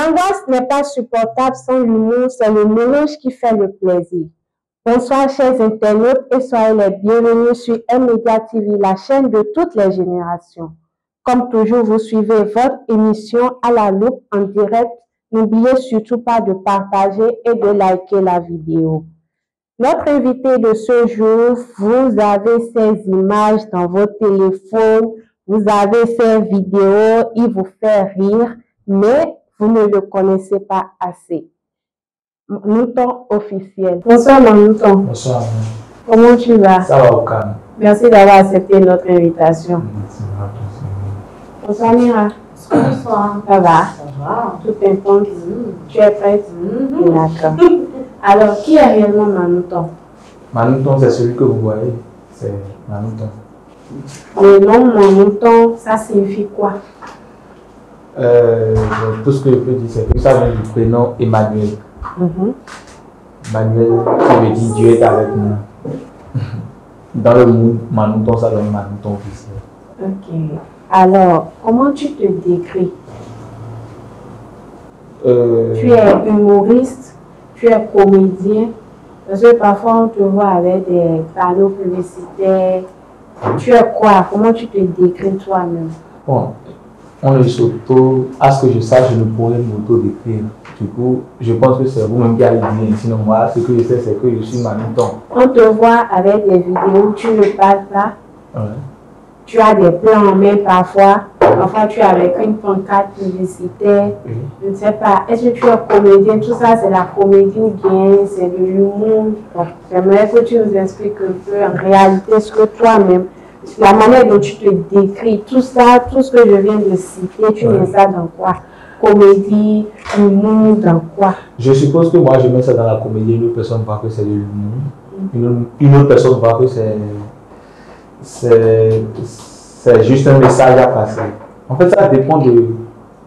L'angoisse n'est pas supportable sans l'humour, c'est le mélange qui fait le plaisir. Bonsoir chers internautes et soyez les bienvenus sur M-Media TV, la chaîne de toutes les générations. Comme toujours, vous suivez votre émission à la loupe en direct. N'oubliez surtout pas de partager et de liker la vidéo. Notre invité de ce jour, vous avez ses images dans votre téléphone, vous avez ses vidéos, il vous fait rire, mais vous ne le connaissez pas assez. Manouton officiel. Bonsoir Manouton. Bonsoir. Comment tu vas? Ça va au calme. Merci d'avoir accepté notre invitation. Bonsoir Mira. Bonsoir. Ça va? Ça va. Tout intense. Tu es prête? D'accord. Alors, qui est réellement Manouton? Manouton, c'est celui que vous voyez. C'est Manouton. Le nom Manouton, ça signifie quoi? Tout ce que je peux dire, c'est que ça vient du prénom Emmanuel. Emmanuel, qui veut dire Dieu est avec nous. Dans le monde, Manouton, ça donne Manouton officiel. Ok. Alors, comment tu te décris? Tu es humoriste, tu es comédien, parce que parfois on te voit avec des panneaux publicitaires. Tu es quoi? Comment tu te décris toi-même? Bon, à ce que je sache, je ne pourrais m'auto-décrire. Du coup, je pense que c'est vous-même qui allez dire. Sinon, moi, ce que je sais, c'est que je suis Manouton. On te voit avec des vidéos où tu ne parles pas. Ouais. Tu as des plans en main parfois. Parfois, tu es avec une pancarte publicitaire. Je ne sais pas. Est-ce que tu es comédien? Tout ça, c'est la comédie ou bien c'est de l'humour? J'aimerais que tu nous expliques un peu en réalité ce que toi-même, la manière dont tu te décris, tout ça, tout ce que je viens de citer, tu mets ça dans quoi? Comédie, humour, dans quoi? Je suppose que moi, je mets ça dans la comédie. Une autre personne voit que c'est de l'humour. Une autre personne voit que c'est juste un message à passer. En fait, ça dépend de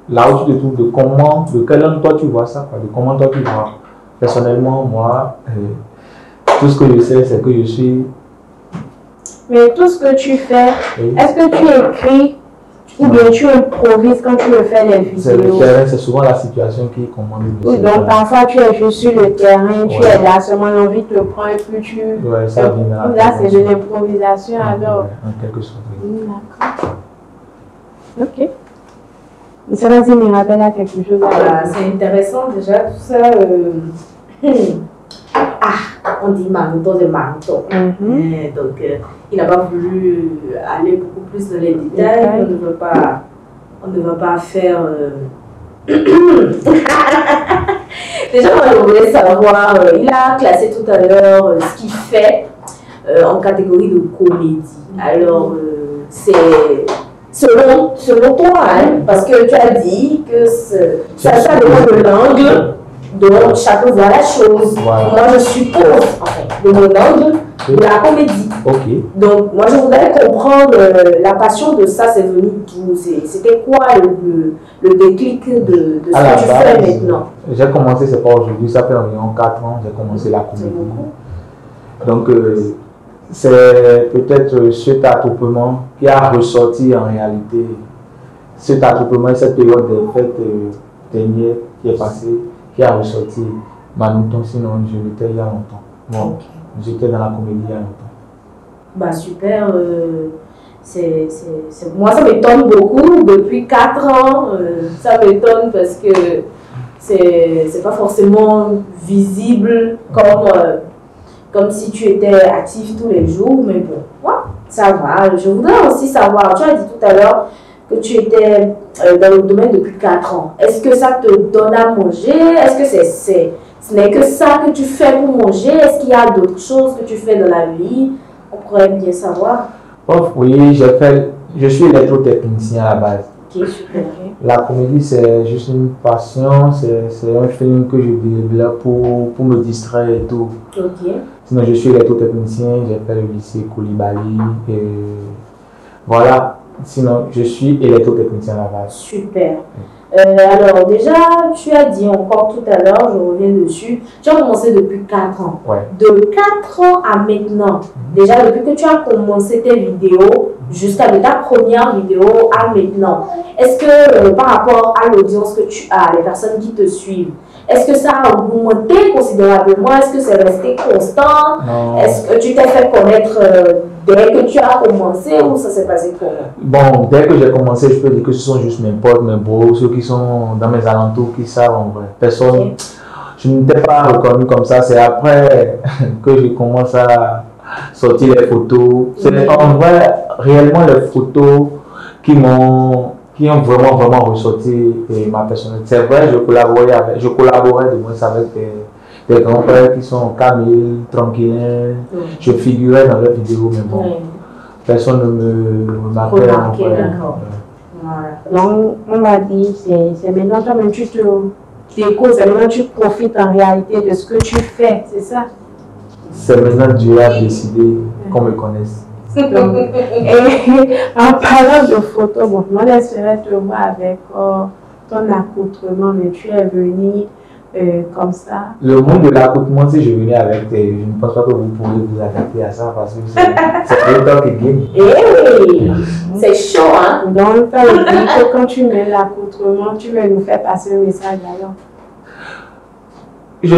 là où tu te trouves, de quel angle toi tu vois ça, de comment toi tu vois. Personnellement, moi, tout ce que je sais, c'est que je suis... Mais tout ce que tu fais, est-ce que tu écris ou bien tu improvises quand tu me fais les vidéos? C'est le terrain, c'est souvent la situation qui commande. Oui, donc parfois tu es juste sur le terrain, tu es là, seulement l'envie te prend et puis tu... Ouais, ça vient là, c'est de l'improvisation alors. En quelque sorte. D'accord. Ok. Ça vas-y, me rappelle à quelque chose. C'est intéressant déjà tout ça. On dit Manouton, c'est Manouton. Donc, il n'a pas voulu aller beaucoup plus dans les détails. On ne va pas faire. Déjà, moi, je voulais savoir. Il a classé tout à l'heure ce qu'il fait en catégorie de comédie. Alors, c'est selon toi, hein, parce que tu as dit que ça dépend de l'angle. Donc, chacun voit la chose. Voilà. Moi, je suppose, de mon angle, de la comédie. Donc, moi, je voudrais comprendre la passion de ça, c'est venu d'où? C'était quoi le déclic de ce que tu fais maintenant? J'ai commencé, c'est pas aujourd'hui, ça fait environ 4 ans, j'ai commencé la comédie. Donc, c'est peut-être cet attroupement qui a ressorti en réalité, cet attroupement et cette période des fêtes dernières qui est passée, qui a ressorti Manouton, sinon je l'étais il y a longtemps. Bon, j'étais dans la comédie il y a longtemps. Bah super, moi ça m'étonne beaucoup, depuis 4 ans, ça m'étonne parce que c'est pas forcément visible comme si tu étais actif tous les jours, mais bon, ouais, ça va. Je voudrais aussi savoir, tu as dit tout à l'heure que tu étais dans le domaine depuis 4 ans. Est-ce que ça te donne à manger? Est-ce que ce n'est que ça que tu fais pour manger? Est-ce qu'il y a d'autres choses que tu fais dans la vie? On pourrait bien savoir. Oui, je suis électrotechnicien à la base. Ok, super. La comédie, c'est juste une passion, c'est un film que je développe pour me distraire et tout. Ok. Sinon, je suis électrotechnicien, j'ai fait le lycée Koulibaly et voilà. Sinon, je suis électrotechnicien à la base. Super. Alors déjà, tu as dit encore tout à l'heure, je reviens dessus, tu as commencé depuis 4 ans. Ouais. De 4 ans à maintenant, déjà depuis que tu as commencé tes vidéos, jusqu'à ta première vidéo à maintenant, est-ce que par rapport à l'audience que tu as, les personnes qui te suivent, est-ce que ça a augmenté considérablement? Est-ce que c'est resté constant? Est-ce que tu t'es fait connaître dès que tu as commencé ou ça s'est passé comment? Bon, dès que j'ai commencé, je peux dire que ce sont juste mes potes, mes bros, ceux qui sont dans mes alentours qui savent en vrai. Personne, je n'étais pas reconnu comme ça. C'est après que je commence à sortir les photos. C'est en vrai, réellement les photos qui ont vraiment ressorti ma personnalité. C'est vrai, je collaborais de moins avec des grands-pères qui sont Camille, Tranquillin. Je figurais dans leurs vidéos, mais bon, personne ne me remarquait. Donc, on m'a dit, c'est maintenant toi-même, tu te découvres, c'est maintenant tu profites en réalité de ce que tu fais, c'est ça? C'est maintenant Dieu a décidé qu'on me connaisse. Donc, et en parlant de photos, bon, on espérait te voir avec ton accoutrement, mais tu es venu comme ça. Le monde de l'accoutrement, si je venais avec je ne pense pas que vous pourriez vous adapter à ça parce que c'est le temps qui gagne. Eh oui, c'est chaud, hein? Donc, tu as dit que quand tu mets l'accoutrement, tu veux nous faire passer un message alors. Je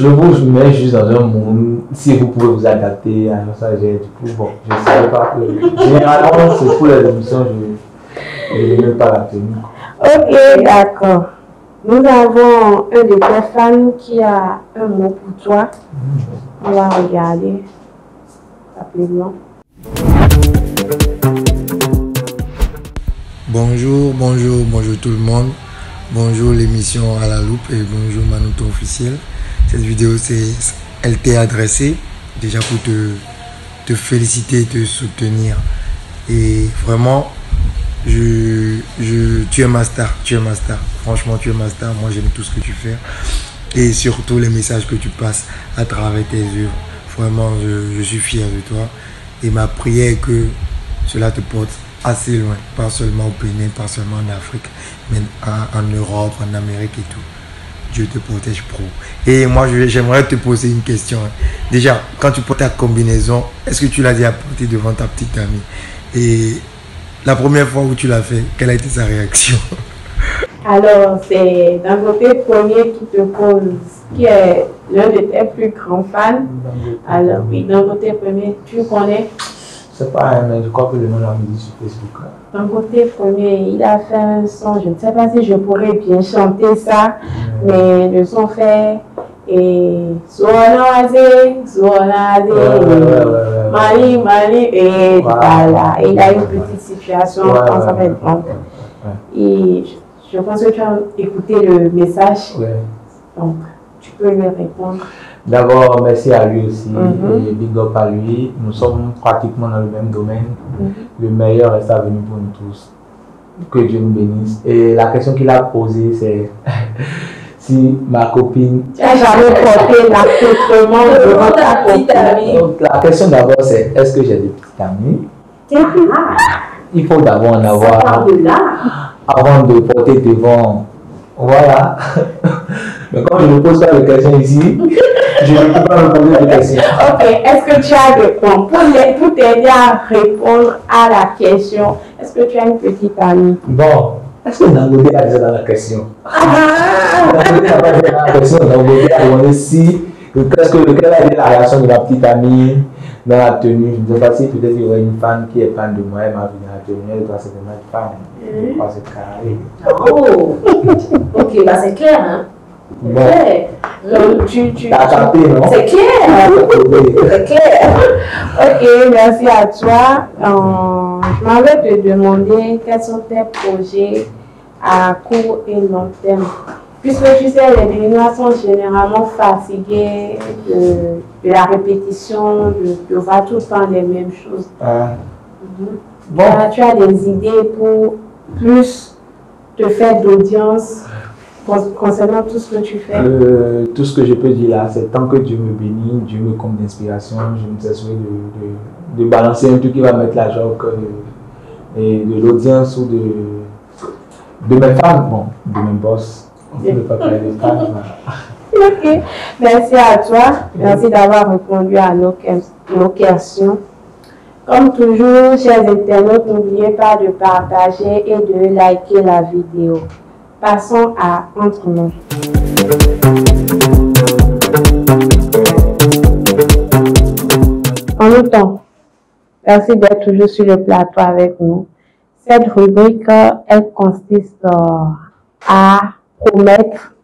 vous mets juste dans un monde, si vous pouvez vous adapter à ça, du coup, bon, je ne sais pas que. Généralement, c'est pour les émissions, je ne mets pas la tenue. Ok, d'accord. Nous avons un de tes fans qui a un mot pour toi. On va regarder rapidement. Bonjour tout le monde. Bonjour l'émission à la loupe et bonjour Manouto officiel. Cette vidéo, elle t'est adressée déjà pour te féliciter, te soutenir. Et vraiment, tu es ma star, Franchement, tu es ma star. Moi, j'aime tout ce que tu fais. Et surtout les messages que tu passes à travers tes œuvres. Vraiment, je suis fier de toi. Et ma prière est que cela te porte assez loin, pas seulement au Bénin, pas seulement en Afrique, mais en Europe, en Amérique et tout. Dieu te protège pro. Et moi, j'aimerais te poser une question. Déjà, quand tu portes ta combinaison, est-ce que tu l'as déjà portée devant ta petite amie? Et la première fois où tu l'as fait, quelle a été sa réaction? Alors, c'est Dangote premier qui te pose, qui est l'un de tes plus grands fans. Alors, oui, Dangote premier, tu le connais? C'est pas mais je crois que le nom l'a mis sur Facebook. Dangote premier, il a fait un son, je ne sais pas si je pourrais bien chanter ça, mais le son fait et Mali, et voilà, et il a une petite situation, on s'appelle donc. Et je pense que tu as écouté le message, donc tu peux lui répondre. D'abord, merci à lui aussi, et big up à lui. Nous sommes pratiquement dans le même domaine. Le meilleur reste à venir pour nous tous. Que Dieu nous bénisse. Et la question qu'il a posée, c'est si ma copine... Tu n'as jamais porté l'accoutrement devant ta petite amie. Donc, la question d'abord, c'est est-ce que j'ai des petites amies? Il faut d'abord en avoir avant de porter devant. Voilà. Mais quand je ne pose pas de questions ici, je ne peux pas me poser de questions. Ok, est-ce que tu as des points pour t'aider à répondre à la question? Est-ce que tu as une petite amie? Bon, est-ce que Dangote a dit ça dans la question? Dangote n'a pas dit dans la question. Dangote a demandé si, quelle a été la réaction de ma petite amie dans la tenue. Je ne sais pas si peut-être il y aurait une femme qui est fan de moi, elle m'a vu dans la tenue, elle doit certainement être fan. Je crois que c'est carré. Oh, ok, bah c'est clair, hein? Bon. Donc, T'as capté, non? C'est clair! C'est clair! Ok, merci à toi. Je m'avais te demander quels sont tes projets à court et long terme. Puisque tu sais, les Béninois sont généralement fatigués de la répétition, de voir tout le temps les mêmes choses. Bon. Tu as des idées pour plus te faire d'audience concernant tout ce que tu fais? Tout ce que je peux dire là, c'est tant que Dieu me bénit, Dieu me compte d'inspiration, je me cesserai de balancer un truc qui va mettre la joie au cœur de l'audience ou de mes femmes, bon, de mes boss. On ne peut pas parler de femmes. Ok, merci à toi. Merci d'avoir répondu à nos questions. Comme toujours, chers internautes, n'oubliez pas de partager et de liker la vidéo. Passons à Entre nous. En même temps, merci d'être toujours sur le plateau avec nous. Cette rubrique, elle consiste à promettre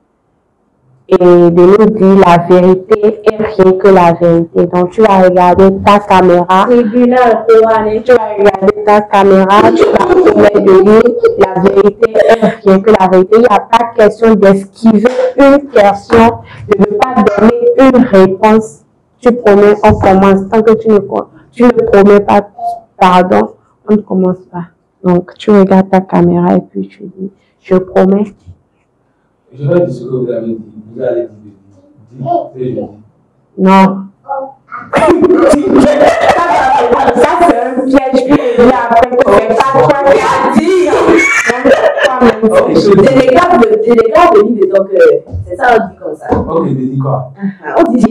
et de nous dire la vérité et rien que la vérité. Donc, tu vas regarder ta caméra. Tu vas regarder ta caméra, tu vas promettre de dire la vérité et rien que la vérité. Il n'y a pas question d'esquiver une question, de ne pas donner une réponse. Tu promets, on commence. Tant que tu ne promets pas, pardon, on ne commence pas. Donc, tu regardes ta caméra et puis tu dis, je promets. Je vais dire ce que vous avez dit. Vous allez dire. Non. Ça, c'est un piège. Puis après, c'est pas toi qui as dit. C'est les gars de dire, donc c'est ça, on dit comme ça. Ok, je dis quoi? On dit, je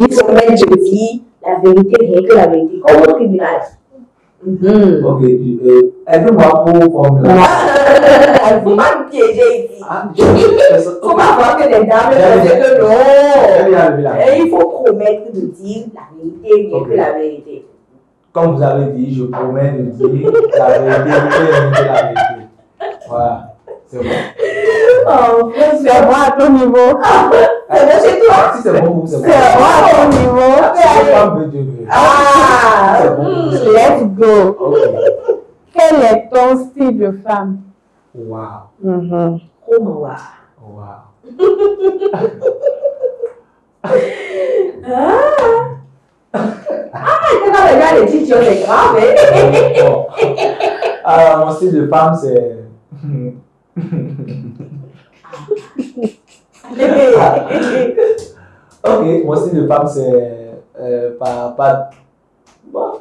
dis la vérité, rien que la vérité, comme au tribunal. Ok, aide-moi pour formuler. Il ne faut pas me piéger ici. Il ne faut pas voir que les dames disent que non. Et il faut promettre de dire la vérité, rien que la vérité. Comme vous avez dit, je promets de dire la vérité, rien que la vérité. Voilà, c'est bon. Oh, c'est bon à ton niveau. C'est bon chez toi? Si c'est bon pour vous, c'est bon. C'est bon à ton niveau. C'est pas me Dieu. C'est bon. Let's go. Ok. Quel est ton style de femme? Wow. Comment va? Wow. Quand on regarde les titres, c'est grave, Alors, mon style de femme, c'est. Ok, mon style de femme, c'est pas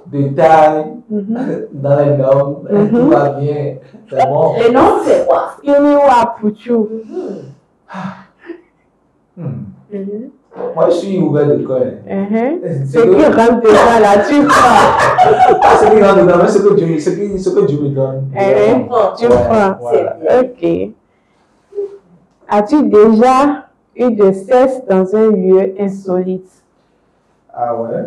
de taille, dans les normes, tout va bien, c'est bon. Les noms, c'est quoi? Iniwa Puchu. Moi, je suis ouvert de cœur. Ce qui rentre dedans là, tu prends. Pas ce qui rentre dedans, mais ce que Dieu me donne. Tu prends. Voilà. Ok. As-tu déjà eu de sexe dans un lieu insolite? Ah ouais?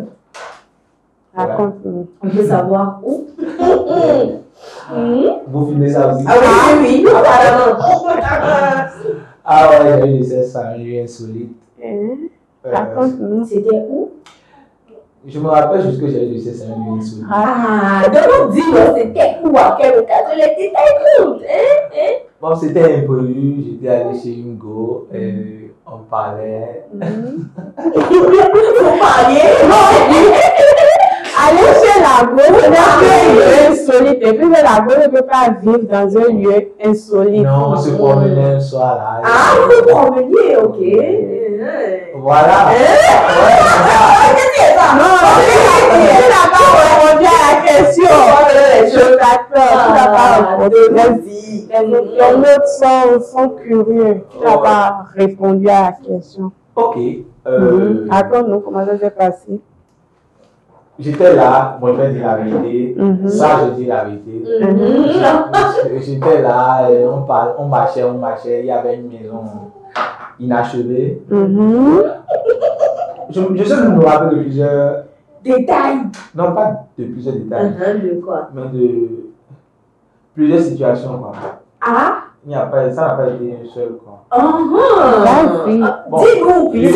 Raconte-nous. On peut savoir où? Vous filmez ça aussi? Ah oui, apparemment. Ah ouais, j'ai eu des sexe dans un lieu insolite. Raconte-nous. C'était où? Je me rappelle juste que j'ai eu des sexe dans un lieu insolite. Donc dis-moi, c'était où, à quelle occasion, les détails courts, Bon, c'était imprévu, j'étais allé chez une go, on parlait. Vous parliez? Aller chez la go, c'est un lieu insolite. Et puis la go ne peut pas vivre dans un lieu insolite. Non, on se promenait un soir là. Ah, vous vous promeniez, ok. Voilà. Qu'est-ce que c'est ça? Non, tu n'as pas répondu à la question. Je t'attends, tu n'as pas répondu. Les autres sont curieux. Tu n'as pas répondu à la question. Ok. Raconte-nous comment ça s'est passé. J'étais là, moi je vais dire la vérité. Ça, je dis la vérité. J'étais là, on marchait, il y avait une maison inachevée. Je sais que je me rappelle de plusieurs détails. Non, pas de plusieurs détails. De quoi? Mais de plusieurs situations, quoi. Ah? Ça n'a pas été une seule, quoi. Bon, dis-nous, ce qui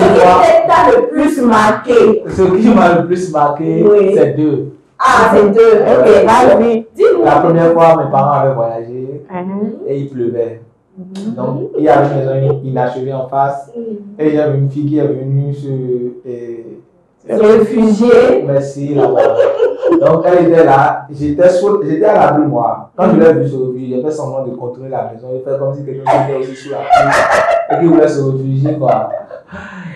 t'a le plus marqué. Ce qui m'a le plus marqué, c'est deux. Ah, c'est deux. Ok, vas-y. Dis-nous. La première fois, mes parents avaient voyagé et il pleuvait. Donc, il y avait une maison inachevée en face et il y avait une fille qui est venue se réfugier. Merci, là-bas. Donc, elle était là. J'étais à l'abri, moi. Quand je l'ai vue se réfugier, j'ai fait semblant de contrôler la maison. J'ai fait comme si quelqu'un était aussi sous la pluie et qui voulait se réfugier, quoi.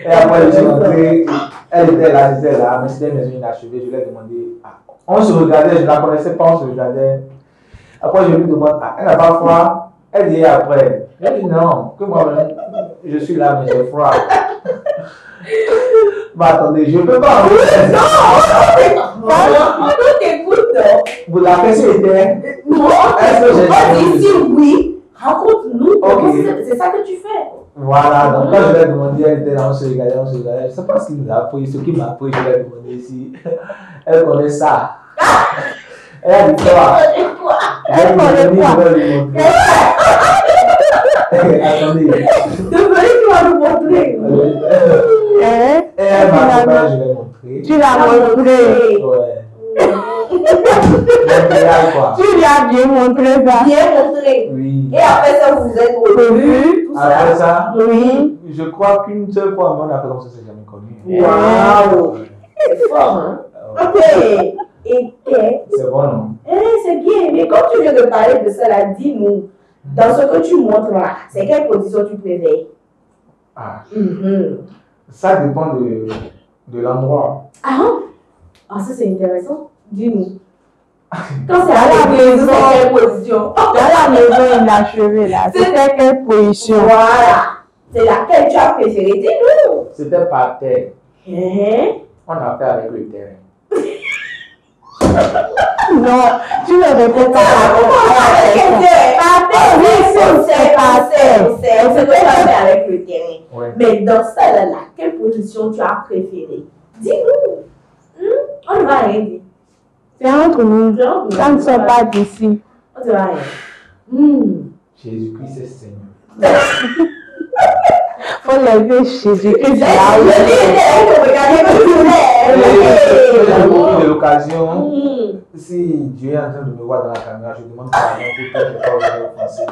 Et après, je suis rentré. Elle était là, j'étais là, mais c'était une maison inachevée. Je lui ai demandé. On se regardait, je ne la connaissais pas, on se regardait. Après, je lui demande, elle n'a pas froid? Elle dit après, Elle dit non, que moi-même, je suis là, mais j'ai froid. Bah attendez, je ne peux pas. Non, t'écoute, non. Vous la question était. Non, Est-ce que j'ai dit si oui, raconte-nous comment Ok. c'est ça que tu fais. Voilà, donc quand je l'ai demandé, elle était là, on se regardait. Je ne sais pas ce qu'il nous a appris, ce qu'il m'a appris, je l'ai demandé si elle connaît ça. Elle a dit quoi? Elle connaît quoi? Je vais lui montrer. Attendez. Désolé, tu vas nous montrer. Hein? Elle m'a appris, je l'ai montré. Tu l'as montré. Ouais. Donc, regarde quoi. Tu lui as bien montré ça. Bien montré. Oui. Et après ça, vous vous êtes revus, tout Après ça. ça, Oui. je crois qu'une seule fois, mon après comme ça, c'est jamais connu. Waouh. C'est fort, hein? Ok. Et C'est bon, non? c'est bien. Mais comme tu viens de parler de ça, là, dis-nous, dans ce que tu montres là, c'est quelle position tu préfères? Ah, Mhm. ça dépend de l'endroit. Ah, ça c'est intéressant. Dis-nous. Quand c'est Dans à la la maison, maison. c'est quelle position? Dans la maison inachevée là, c'était quelle position? Voilà. C'est laquelle tu as préférée? Dis-nous. C'était par terre. Hein? On a fait avec le terrain. Non, tu ne réponds pas Avec à le terrain. Oui, c'est par terre. C'est que tu as fait avec le terrain. Ouais. Mais dans celle-là, quelle position tu as préférée? Dis-nous. On ne va rien dire. C'est entre nous. Ça ne sort pas d'ici. On ne va rien. Jésus-Christ est Seigneur. Faut lever Jésus-Christ Je là où il est. regardez comme tu J'ai voulais. profité de l'occasion. Si Dieu est en train de me voir dans la caméra, je demande pardon pour tout ce que j'ai offensé.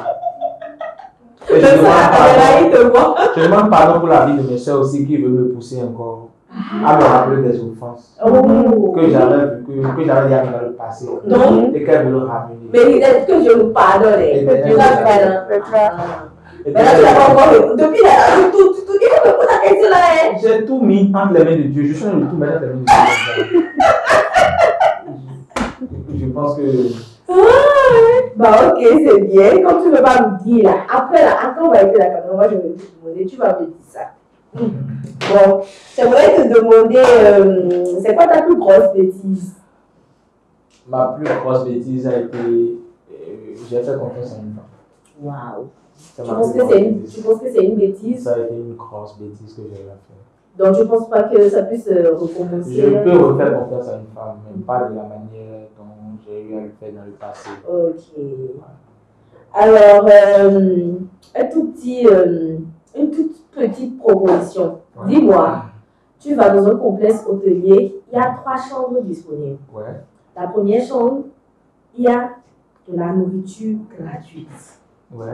Et je demande pardon pour la vie de mes soeurs aussi qui veulent me pousser encore à me rappeler des offenses que j'avais dit dans le passé Non. et qu'elles veulent ramener. Mais est-ce que je vous pardonne? Et Tu l'as fait, hein? Et Mais là, tu l'as pas encore. Depuis là, tu dis que pour ta question là, hein? j'ai tout mis entre les mains de Dieu. Je suis en train de tout mettre entre les mains de Dieu. Je pense que. Bah, ok, c'est bien. Comme tu ne veux pas me dire là, après on va écouter la caméra, moi je vais te demander, tu vas me dire ça. Bon, j'aimerais te demander, c'est quoi ta plus grosse bêtise? Ma plus grosse bêtise a été. J'ai fait confiance en une femme. Waouh. C'est Tu ma penses plus que grosse bêtise. tu penses que c'est une bêtise? Ça a été une grosse bêtise que j'ai eu à faire. Donc je ne pense pas que ça puisse recommencer. Je peux refaire confiance à une femme, mais pas de la manière dont j'ai eu à le faire dans le passé. Ok. Alors, une toute petite proposition. Ouais. Dis-moi, tu vas dans un complexe hôtelier, il y a 3 chambres disponibles. Ouais. La première chambre, il y a de la nourriture gratuite. Ouais.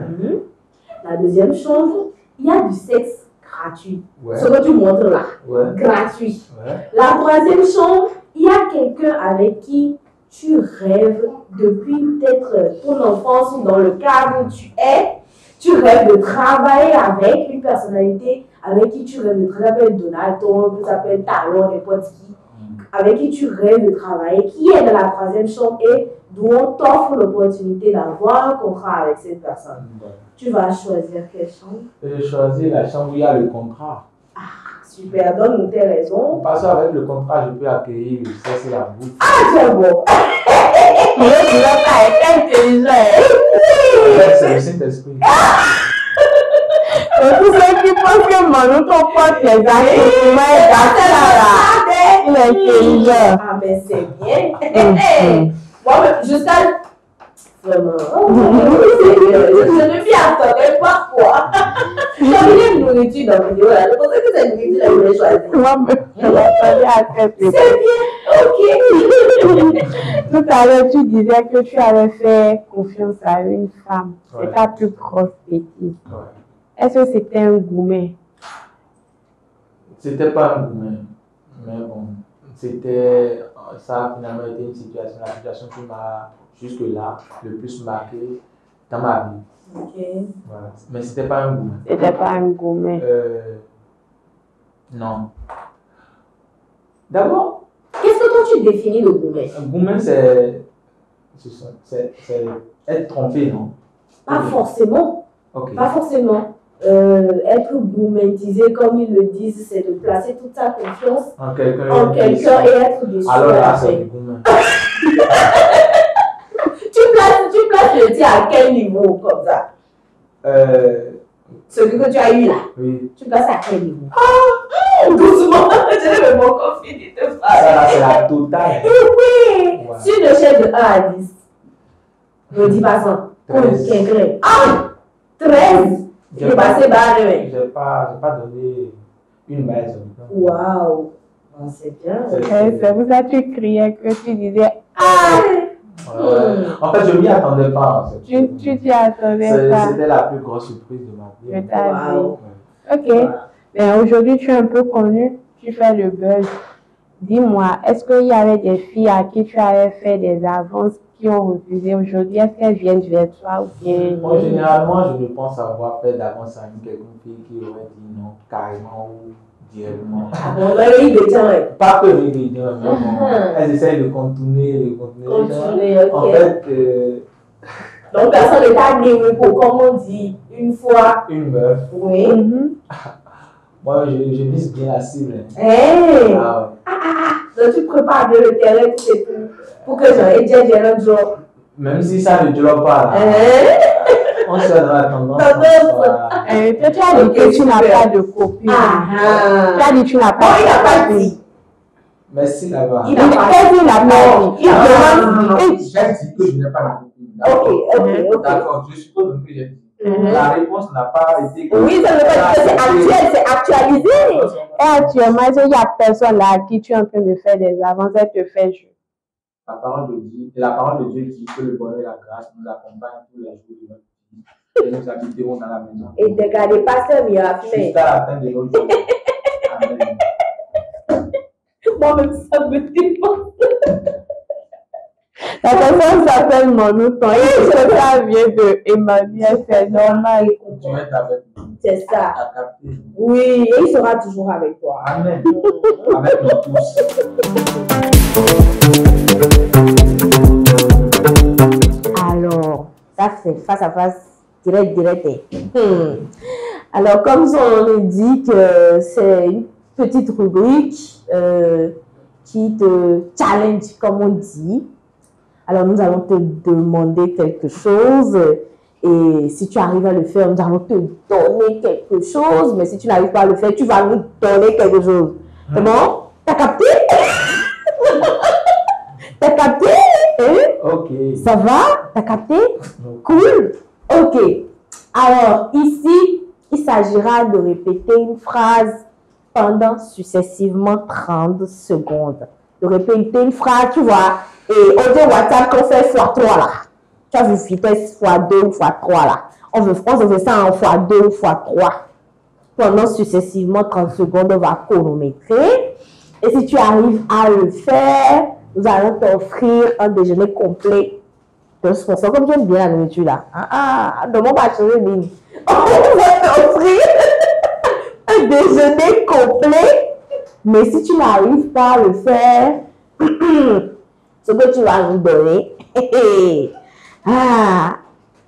La deuxième chambre, il y a du sexe gratuit. Ouais. Ce que tu montres là, Ouais. gratuit. Ouais. La troisième chambre, il y a quelqu'un avec qui tu rêves depuis peut-être ton enfance ou dans le cadre où tu es. Tu rêves de travailler avec une personnalité avec qui tu rêves de travailler. Ça peut être Donald Trump, ça peut être Talon, n'importe qui. Avec qui tu rêves de travailler, qui est dans la troisième chambre et d'où on t'offre l'opportunité d'avoir un contrat avec cette personne. Ouais. Tu vas choisir quelle chambre? J'ai choisi la chambre où il y a le contrat. Super, donne-nous tes raisons. Parce qu'avec le contrat, je peux accueillir le sexe et la bouffe. Ah, tu es bon. Tu l'as pas été intelligent. C'est le Saint-Esprit. Et tous ceux qui pensent que Manu ton pote les accompagnements et là, il est intelligent. Ah, ben c'est bien. Bon, jusqu'à. Vraiment. Je ne m'y attendais pas, quoi. J'ai mis une nourriture dans la vidéo là. Je pensais que c'est une nourriture là que je voulais choisir. Moi, je m'attendais à cette C'est époque. bien, ok. Tout à l'heure, tu disais que tu avais fait confiance à une femme. Ouais. C'est ta plus grosse bêtise. Ouais. Est-ce que c'était un gourmet? C'était pas un gourmet. Mais bon, c'était. Ça a finalement été une situation, la situation qui m'a jusque-là le plus marqué dans ma vie. Ok. Voilà. Mais c'était pas un gourmet. C'était pas un gourmet. Non. D'abord, Qu'est-ce que toi tu définis de gourmet? un gourmet, c'est être trompé, non? Pas forcément. Ok. Pas forcément être gourmandisé, comme ils le disent, c'est de placer toute sa confiance En quelqu'un et être déçu. Alors là, c'est du gourmand. Tu places le tien à quel niveau comme ça? Celui que tu as eu là. Oui. Tu places à quel niveau? Doucement, je n'ai même pas encore fini de parler. Ça là, c'est la totale. Oui. Ouais. Sur une échelle de 1 à 10, ne dis pas ça. 13. 13. J'ai J'ai passé barre. J'ai pas donné une baisse. Waouh. C'est bien. C'est pour ça que tu criais, que tu disais En fait, je m'y attendais pas. tu t'y attendais pas. C'était la plus grosse surprise de ma Je vie. t'avais. Wow. Ok. Mais aujourd'hui, tu es un peu connu, tu fais le buzz. Dis-moi, est-ce qu'il y avait des filles à qui tu avais fait des avances qui ont refusé aujourd'hui? Est-ce qu'elles viennent vers toi ou bien... Moi, généralement, je ne pense avoir fait d'avance à quelqu'un qui aurait dit non, carrément ou directement. Bon, là, il est bien. Pas que les gens, mais bon, elles essayent de contourner. Continuez, ok. En fait, Donc, personne n'est pas né, comme on dit, une fois. une meuf, Oui. moi, je vise bien la cible. Hey. Ah, Donc, tu prépares bien le terrain pour que j'en ai déjà un job. même si ça ne dure pas, là, on se dans la tendance. Tendance. Toi, tu as dit que tu n'as pas de copine. Tu as dit que tu n'as pas il n'a pas de copine. dit. Merci là-bas. Il n'a pas dit. Il n'a pas dit. J'ai dit que je n'ai pas de copine. Ok. D'accord, je suppose que j'ai dit. La réponse n'a pas été. Oui, ça ne veut pas dire que c'est actuel, c'est actualisé. Et actuellement, il n'y a personne là à qui tu es en train de faire des avances, elle te fait jouer. La parole de Dieu dit que le bonheur et la grâce nous accompagnent tous les jours de notre vie. Et nous habiterons dans la maison. Et ne gardez pas ça, mais à fumer. Jusqu'à la fin de nos jours. Amen. Moi-même, ça me dépend. La personne s'appelle Monouton et ça vient de Emmanuel, c'est normal. Tu es avec nous. C'est ça. T'as capté. Oui, et il sera toujours avec toi. Amen. Avec nous tous. Alors, ça c'est face à face, direct. Alors, comme on le dit que c'est une petite rubrique qui te challenge, comme on dit. Alors, nous allons te demander quelque chose et si tu arrives à le faire, nous allons te donner quelque chose. Mais si tu n'arrives pas à le faire, tu vas nous donner quelque chose. C'est bon? T'as capté? T'as capté? Ok. Ça va? T'as capté? Cool. Ok. Alors, ici, il s'agira de répéter une phrase pendant successivement 30 secondes. De répéter une phrase, tu vois. Et on dit WhatsApp qu'on fait x3 là. Tu as vu vitesse x2 ou x3 là. On se fait ça en x2 ou x3. Pendant successivement 30 secondes, on va chronométrer. Et si tu arrives à le faire, nous allons t'offrir un déjeuner complet de sponsor. Comme j'aime bien la nourriture là. Demande pas changer de ligne. On va t'offrir un déjeuner complet. Mais si tu n'arrives pas à le faire, ce que tu vas nous donner,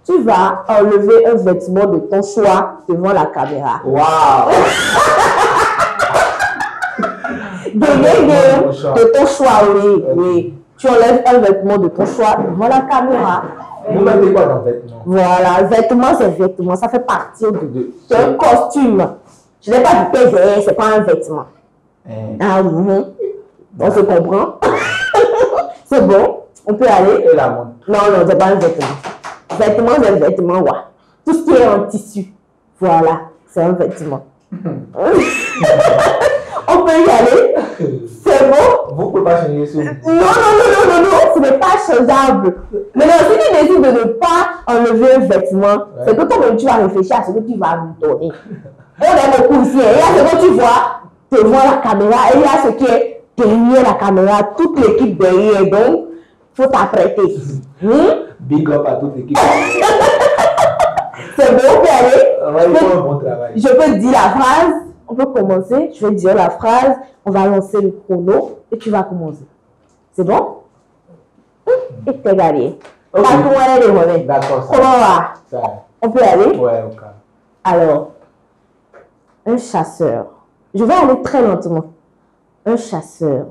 tu vas enlever un vêtement de ton choix devant la caméra. Waouh! De ton choix, oui. Tu enlèves un vêtement de ton choix devant la caméra. Vous mettez quoi dans le vêtement? Voilà, vêtement, c'est vêtement. Ça fait partie d'un costume. Je n'ai pas dit que c'est pas un vêtement. On se comprend. C'est bon, on peut aller. Et la montre? Non, c'est pas un vêtement. Vêtement, c'est un vêtement, ouais. Tout ce qui est en tissu, voilà, c'est un vêtement. On peut y aller. C'est bon. Vous ne pouvez pas changer ça. Non, ce n'est pas changeable. Mais non, si tu décides de ne pas enlever un vêtement, c'est que toi-même tu vas réfléchir à ce que tu vas nous donner. On est beaucoup ici. Il y a ce que tu vois devant la caméra et il y a ce qui est derrière la caméra, toute l'équipe derrière. Donc, il faut t'apprêter. Big up à toute l'équipe. C'est bon, on peut aller. Il faut un bon travail. Je peux dire la phrase. On peut commencer. Je vais dire la phrase. On va lancer le chrono et tu vas commencer. C'est bon? Et t'es gagné. Ok. D'accord, D'accord, comment va? ça. On peut y aller? Ouais, au calme. Alors, un chasseur. Je vais aller très lentement. Un chasseur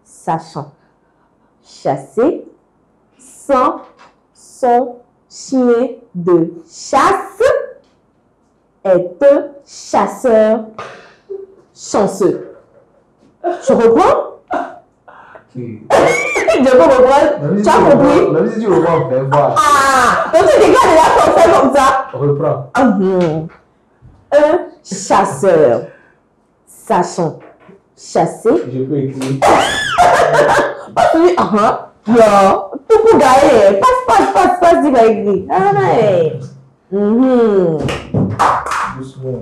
sachant chasser sans son chien de chasse est un chasseur chanceux. Je reprends? Oui. Je peux reprendre? Tu as compris? Même si tu reprends, fais voir. Ah! Donc tu dégages déjà ton fait comme ça. Reprends. Un chasseur sachant chasser. Je peux écrire. Oui, non, tout pour gagner. Passe, tu vas écrire. Ah, ouais. Doucement.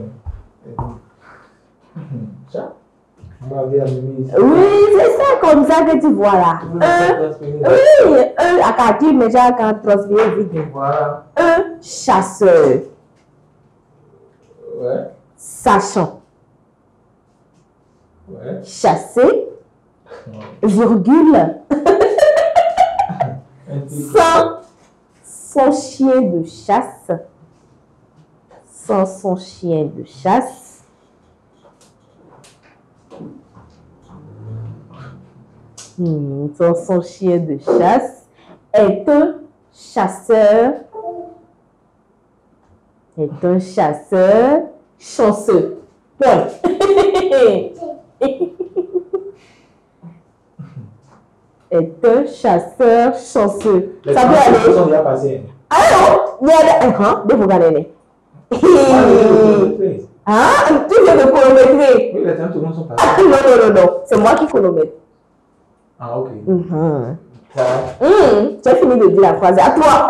Ça? Vous m'avez amené ici. Oui, c'est ça, comme ça que tu vois là. Oui, à quartier, mais j'ai qu'à transpirer vite. Voilà. Un chasseur Ouais. sachant Ouais. chasser, virgule, sans son chien de chasse, sans son chien de chasse, sans son chien de chasse, est un chasseur chanceux. Point. Est un chasseur chanceux. Les Ça peut aller. sont déjà passés. Ah non, il y a des vous regardez. Ah, tu viens de chronométrer. Oui, les 30 secondes sont passées. Non. C'est moi qui chronomètre. Ah, ok. Tu as fini de dire la phrase. À toi.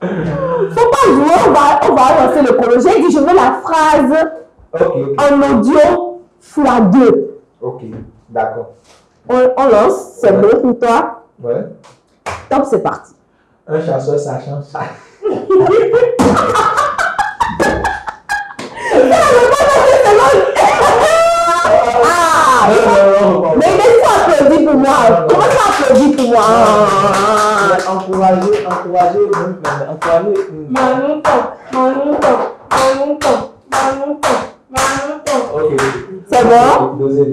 Faut pas jouer, on va lancer le chrono. J'ai dit, je veux la phrase en audio x2. Ok, d'accord. On lance, c'est bon pour toi. Ouais. Top, c'est parti. Un chasseur sachant chasser. Mais laisse-moi applaudir pour moi. Comment ça applaudir pour moi? Encourager. Ok. C'est bon? Doser.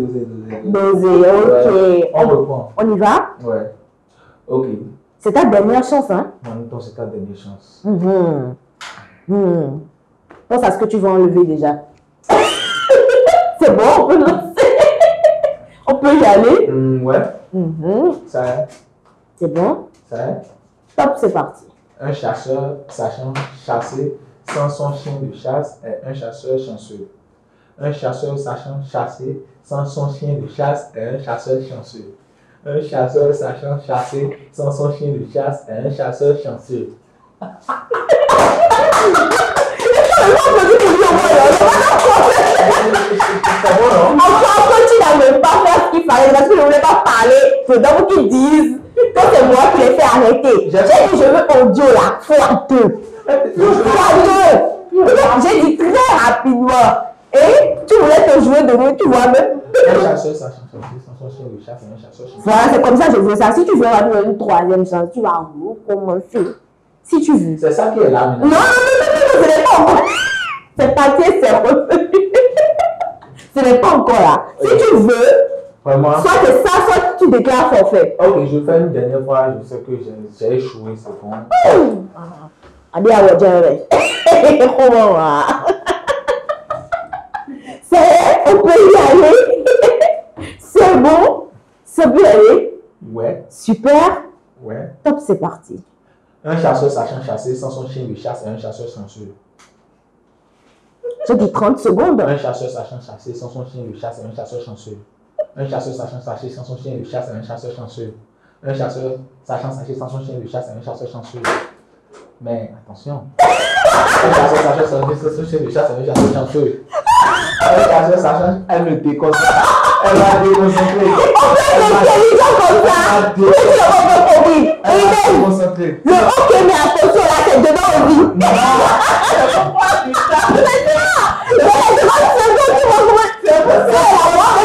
Ok. On reprend. On y va? Ouais. Ok. C'est ta dernière chance, hein? Maintenant, c'est ta dernière chance. Pense à ce que tu vas enlever déjà. C'est bon, on peut lancer. On peut y aller. Ouais. Ça est. C'est bon? Ça est. Top, c'est parti. Un chasseur sachant chasser sans son chien de chasse est un chasseur chanceux. Un chasseur sachant chasser sans son chien de chasse est un chasseur chanceux. Un chasseur sachant chasser sans son chien de chasse est un chasseur chanceux. Encore, tu n'as même pas fait ce qu'il fallait parce que je ne voulais pas parler. C'est donc qu'ils disent que c'est moi qui les fais arrêter. J'ai dit, je veux audio là, x2. J'ai dit très rapidement. Et tu voulais te jouer de nous, tu vois même. Un chasseur sachant chasser sans son chien de chasse est un chasseur chanceux. Voilà, c'est comme ça que je veux ça. Si tu veux avoir une troisième chance, tu vas recommencer. Si tu veux. C'est ça qui est là maintenant. Non, ce n'est pas encore. C'est papier, c'est revenu. Ce n'est pas encore là. Si tu veux, Vraiment. soit c'est ça, soit tu déclares forfait. Ok, je fais une dernière fois, je sais que j'ai échoué, c'est bon. Allez, à votre comment c'est, on peut y aller. C'est bon. Ça peut y aller. Ouais. Super. Ouais. Top, c'est parti. Un chasseur sachant chasser sans son chien de chasse est un chasseur chanceux. J'ai dit 30 secondes. Un chasseur sachant chasser sans son chien de chasse est un chasseur chanceux. Un chasseur sachant chasser sans son chien de chasse est un chasseur chanceux. Un chasseur sachant chasser sans son chien de chasse est un chasseur chanceux. Mais attention. Un chasseur sachant chasser sans son chien de chasse est un chasseur chanceux. Un chasseur sachant, elle me déconcentre. Elle va déconcentrer. Le ok, mais attention, là, c'est dedans aussi.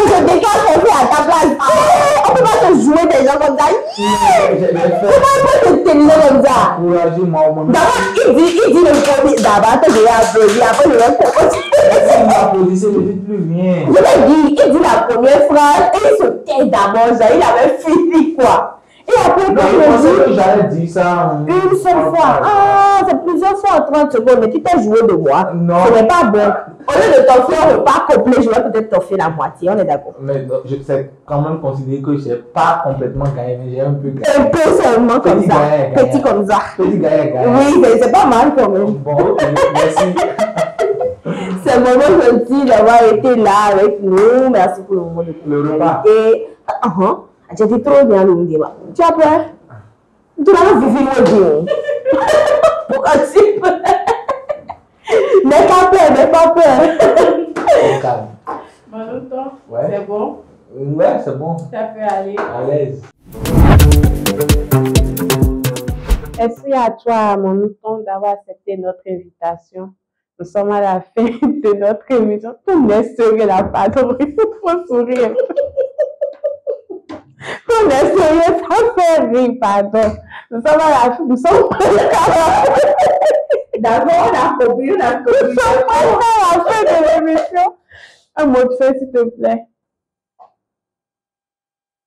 Je décale mon fait à ta place. On peut pas te jouer des gens comme ça. Comment on peut te intelligent comme ça. Encouragez-moi au moins. D'abord, il dit le premier. D'abord, je vais applaudir. Après, je vais proposer. Si vous applaudissez, ne dites plus rien. Je l'ai dit, il dit la première phrase et il se tait d'abord. Il avait fini quoi. Et après, Non, quand je pensais je que dis j'allais dire ça. une seule fois, ah, c'est plusieurs fois en 30 secondes, mais tu t'es joué de moi. Non. Ce n'est pas bon. Au lieu de t'offrir un repas complet, je vais peut-être t'offrir la moitié. On est d'accord. Mais je sais quand même considérer que je n'ai pas complètement gagné, mais j'ai un peu gagné. Un peu seulement comme Petit ça. gagnant, Petit comme ça. Petit gagnant. Oui, c'est pas mal quand même. Bon, ok, merci. C'est vraiment gentil d'avoir été là avec nous. Merci pour le moment de Le repas. et tu été trop bien le débat. Tu as peur? Tu l'as vu bien. Pourquoi tu peux? N'aie pas peur, n'aie pas peur. Au calme. Manuton, Ouais. c'est bon? Ouais, c'est bon. Ça peut aller. À l'aise. Merci à toi, mon mouton, d'avoir accepté notre invitation. Nous sommes à la fin de notre émission. Tout laisse sourire la pardon, il faut sourire. Tout laisse sourire, ça fait rire, pardon. Nous sommes à la fin, nous sommes D'abord, on a compris. Nous sommes à la fin de l'émission. Un mot de fin, s'il te plaît.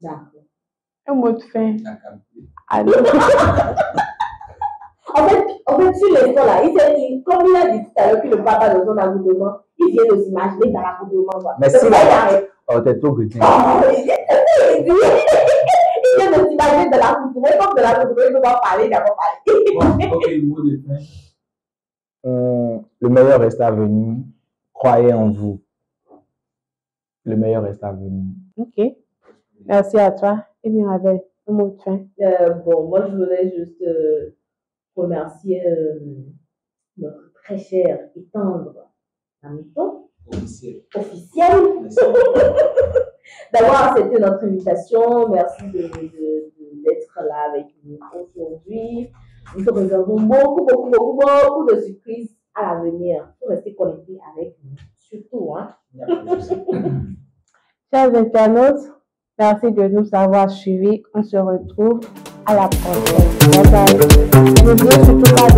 D'accord. Un mot de fin. Allez. En fait, sur l'instant là, comme il a dit tout à l'heure que le papa de son accoutrement, il vient de s'imaginer dans l'accoutrement. Merci, oh, t'es trop petit. Il vient de s'imaginer dans l'accoutrement, comme de l'accoutrement, il ne peut pas parler, il n'a pas parlé. Ok, le mot de fin. Le meilleur reste à venir. Croyez en vous. Le meilleur reste à venir. Ok. Merci à toi. Et Mirabel, un mot de fin. Bon, moi, je voudrais juste remercier notre très cher et tendre Manuton, officiel, d'avoir accepté notre invitation. Merci d'être là avec nous aujourd'hui. Nous te réservons beaucoup de surprises à l'avenir pour rester connectés avec nous. Surtout, hein. Chers internautes, merci de nous avoir suivis. On se retrouve à la prochaine. Bye bye. N'oubliez surtout pas